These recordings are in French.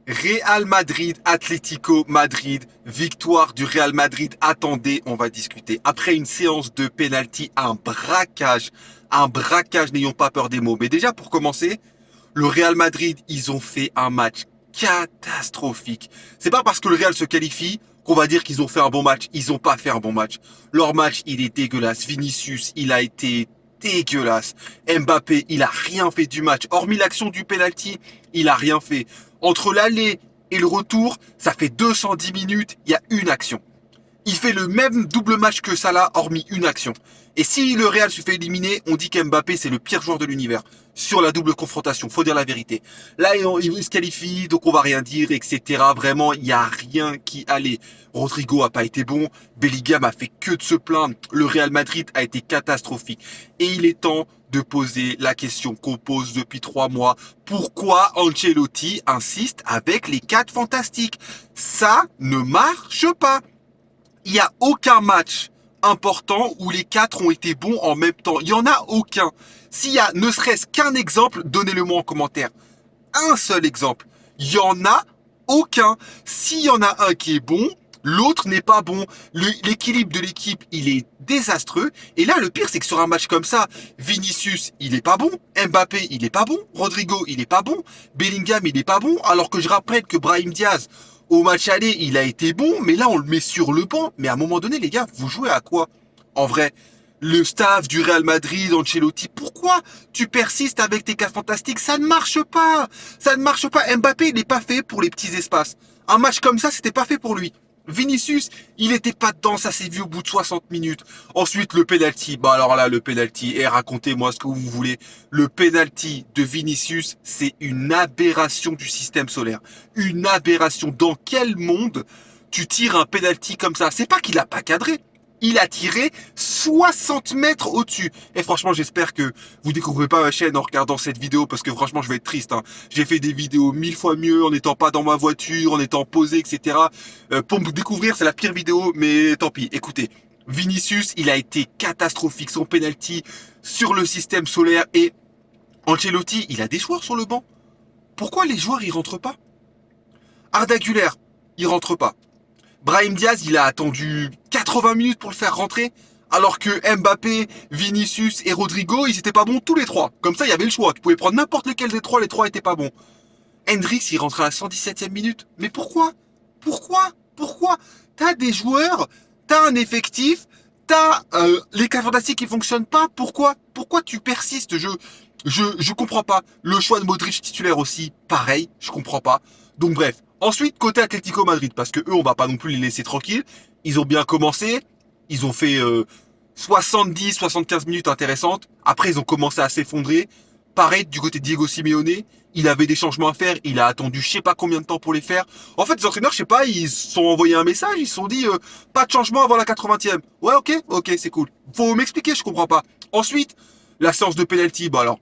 Real Madrid, Atlético Madrid, victoire du Real Madrid. Attendez, on va discuter. Après une séance de penalty, un braquage, n'ayons pas peur des mots. Mais déjà, pour commencer, le Real Madrid, ils ont fait un match catastrophique. C'est pas parce que le Real se qualifie qu'on va dire qu'ils ont fait un bon match. Ils ont pas fait un bon match. Leur match, il est dégueulasse. Vinicius, il a été dégueulasse. Mbappé, il a rien fait du match. Hormis l'action du penalty, il a rien fait. Entre l'aller et le retour, ça fait 210 minutes, il y a une action. Il fait le même double match que Salah, hormis une action. Et si le Real se fait éliminer, on dit qu'Mbappé, c'est le pire joueur de l'univers. Sur la double confrontation, faut dire la vérité. Là, il se qualifie, donc on va rien dire, etc. Vraiment, il n'y a rien qui allait. Rodrigo a pas été bon. Bellingham a fait que de se plaindre. Le Real Madrid a été catastrophique. Et il est temps de poser la question qu'on pose depuis 3 mois. Pourquoi Ancelotti insiste avec les 4 fantastiques? Ça ne marche pas. Il n'y a aucun match important où les 4 ont été bons en même temps. Il n'y en a aucun. S'il y a ne serait-ce qu'un exemple, donnez-le-moi en commentaire. Un seul exemple. Il n'y en a aucun. S'il y en a un qui est bon, l'autre n'est pas bon. L'équilibre de l'équipe, il est désastreux. Et là, le pire, c'est que sur un match comme ça, Vinicius, il est pas bon. Mbappé, il est pas bon. Rodrigo, il est pas bon. Bellingham, il est pas bon. Alors que je rappelle que Brahim Diaz, au match aller, il a été bon. Mais là, on le met sur le banc. Mais à un moment donné, les gars, vous jouez à quoi? En vrai, le staff du Real Madrid, Ancelotti, pourquoi tu persistes avec tes cas fantastiques? Ça ne marche pas. Ça ne marche pas. Mbappé, il n'est pas fait pour les petits espaces. Un match comme ça, c'était pas fait pour lui. Vinicius, il était pas dedans, ça s'est vu au bout de 60 minutes. Ensuite, le penalty. Bah alors là, le penalty. Et racontez-moi ce que vous voulez. Le penalty de Vinicius, c'est une aberration du système solaire. Une aberration. Dans quel monde tu tires un penalty comme ça? C'est pas qu'il a pas cadré. Il a tiré 60 mètres au-dessus. Et franchement, j'espère que vous découvrez pas ma chaîne en regardant cette vidéo parce que franchement, je vais être triste. Hein. J'ai fait des vidéos 1000 fois mieux en n'étant pas dans ma voiture, en étant posé, etc. Pour me découvrir, c'est la pire vidéo, mais tant pis. Écoutez, Vinicius, il a été catastrophique. Son penalty sur le système solaire et Ancelotti, il a des joueurs sur le banc. Pourquoi les joueurs, ils rentrent pas? Arda Güler, il rentre pas. Brahim Diaz, il a attendu 80 minutes pour le faire rentrer, alors que Mbappé, Vinicius et Rodrigo, ils étaient pas bons tous les trois. Comme ça, il y avait le choix. Tu pouvais prendre n'importe lequel des trois, les trois étaient pas bons. Hendrix, il rentrait à la 117e minute. Mais pourquoi? Pourquoi? T'as des joueurs, t'as un effectif, t'as les cas fantastiques qui fonctionnent pas. Pourquoi tu persistes? Je comprends pas. Le choix de Modric titulaire aussi, pareil, je comprends pas. Donc bref. Ensuite, côté Atlético Madrid, parce que eux, on va pas non plus les laisser tranquilles. Ils ont bien commencé. Ils ont fait 70-75 minutes intéressantes. Après, ils ont commencé à s'effondrer. Pareil, du côté de Diego Simeone, il avait des changements à faire. Il a attendu je sais pas combien de temps pour les faire. En fait, les entraîneurs, je sais pas, ils se sont envoyés un message. Ils se sont dit, pas de changement avant la 80e. Ouais, ok, c'est cool. Faut m'expliquer, je comprends pas. Ensuite, la séance de penalty. Bah alors,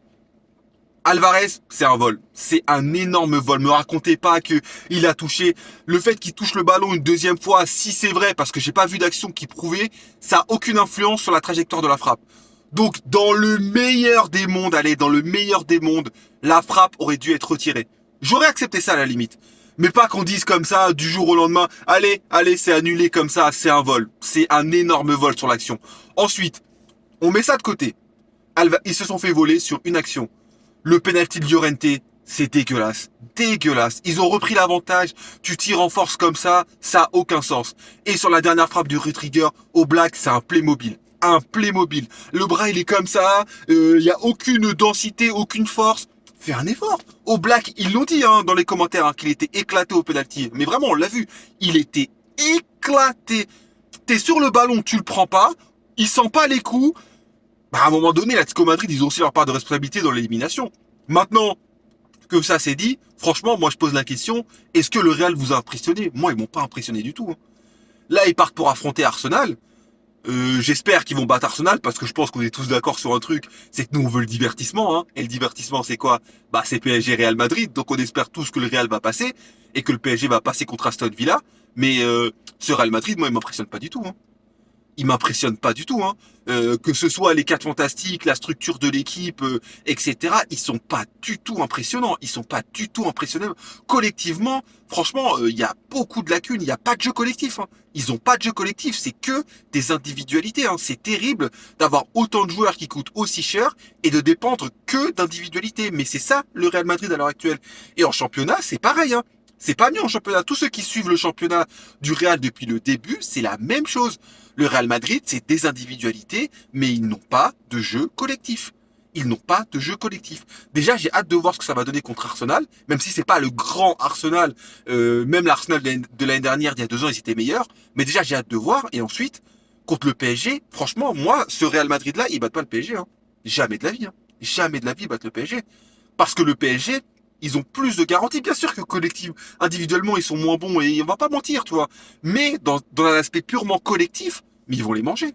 Alvarez, c'est un vol. C'est un énorme vol. Me racontez pas que il a touché. Le fait qu'il touche le ballon une deuxième fois, si c'est vrai, parce que j'ai pas vu d'action qui prouvait, ça a aucune influence sur la trajectoire de la frappe. Donc, dans le meilleur des mondes, allez, dans le meilleur des mondes, la frappe aurait dû être retirée. J'aurais accepté ça à la limite. Mais pas qu'on dise comme ça, du jour au lendemain, allez, c'est annulé comme ça, c'est un vol. C'est un énorme vol sur l'action. Ensuite, on met ça de côté. Ils se sont fait voler sur une action. Le penalty de Llorente, c'est dégueulasse. Dégueulasse. Ils ont repris l'avantage. Tu tires en force comme ça a aucun sens. Et sur la dernière frappe du Rudiger, au Black, c'est un Playmobil. Un Playmobil. Le bras, il est comme ça. Il n'y a aucune densité, aucune force. Fais un effort. Au Black, ils l'ont dit hein, dans les commentaires hein, qu'il était éclaté au penalty. Mais vraiment, on l'a vu. Il était éclaté. T'es sur le ballon, tu le prends pas. Il sent pas les coups. Bah, à un moment donné, l'Atlético Madrid, ils ont aussi leur part de responsabilité dans l'élimination. Maintenant que ça c'est dit, franchement, moi je pose la question, est-ce que le Real vous a impressionné? Moi, ils m'ont pas impressionné du tout. Hein. Là, ils partent pour affronter Arsenal. J'espère qu'ils vont battre Arsenal parce que je pense qu'on est tous d'accord sur un truc, c'est que nous on veut le divertissement. Hein. Et le divertissement, c'est quoi? Bah, c'est PSG Real Madrid. Donc on espère tous que le Real va passer et que le PSG va passer contre Aston Villa. Mais ce Real Madrid, moi, il m'impressionne pas du tout. Hein. il m'impressionne pas du tout. Hein. Que ce soit les 4 fantastiques, la structure de l'équipe, etc. Ils sont pas du tout impressionnants. Ils sont pas du tout impressionnants. Collectivement, franchement, il y a beaucoup de lacunes. Il n'y a pas de jeu collectif. Hein. Ils ont pas de jeu collectif. C'est que des individualités. Hein. C'est terrible d'avoir autant de joueurs qui coûtent aussi cher et de dépendre que d'individualités. Mais c'est ça le Real Madrid à l'heure actuelle. Et en championnat, c'est pareil. Hein. C'est pas mieux en championnat. Tous ceux qui suivent le championnat du Real depuis le début, c'est la même chose. Le Real Madrid, c'est des individualités, mais ils n'ont pas de jeu collectif. Ils n'ont pas de jeu collectif. Déjà, j'ai hâte de voir ce que ça va donner contre Arsenal, même si c'est pas le grand Arsenal. Même l'Arsenal de l'année dernière, il y a 2 ans, ils étaient meilleurs. Mais déjà, j'ai hâte de voir. Et ensuite, contre le PSG, franchement, moi, ce Real Madrid-là, ils battent pas le PSG. Hein. Jamais de la vie. Hein. Jamais de la vie, ils battent le PSG. Parce que le PSG, ils ont plus de garanties. Bien sûr que collectif, individuellement, ils sont moins bons et on va pas mentir, tu vois. Mais dans un aspect purement collectif, mais ils vont les manger.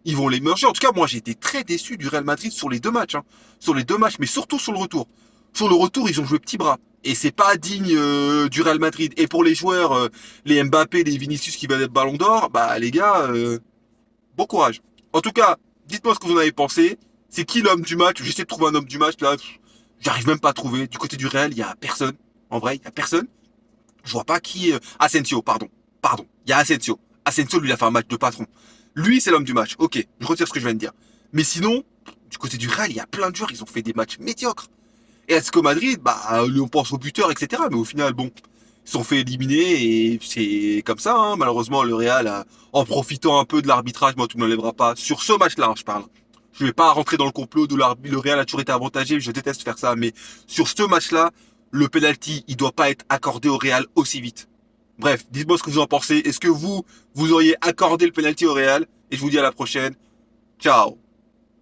Ils vont les manger. En tout cas, moi, j'ai été très déçu du Real Madrid sur les 2 matchs. Hein. Sur les 2 matchs, mais surtout sur le retour. Sur le retour, ils ont joué petit bras. Et c'est pas digne du Real Madrid. Et pour les joueurs, les Mbappé, les Vinicius qui veulent être Ballon d'Or, bah les gars, bon courage. En tout cas, dites-moi ce que vous en avez pensé. C'est qui l'homme du match? J'essaie de trouver un homme du match là. J'arrive même pas à trouver. Du côté du Real, il y a personne. En vrai, il y a personne. Je vois pas qui. Asensio, pardon. Pardon. Il y a Asensio. Asensio, lui, il a fait un match de patron. Lui, c'est l'homme du match. Ok, je retire ce que je viens de dire. Mais sinon, du côté du Real, il y a plein de joueurs. Ils ont fait des matchs médiocres. Et Atlético Madrid, bah, on pense au buteur, etc. Mais au final, bon, ils se sont fait éliminer et c'est comme ça. Hein. Malheureusement, le Real, en profitant un peu de l'arbitrage, moi, tout ne lèvera pas. Sur ce match-là, hein, je parle. Je vais pas rentrer dans le complot de le Real a toujours été avantagé. Je déteste faire ça. Mais sur ce match-là, le penalty, il doit pas être accordé au Real aussi vite. Bref, dites-moi ce que vous en pensez. Est-ce que vous auriez accordé le penalty au Real? Et je vous dis à la prochaine. Ciao.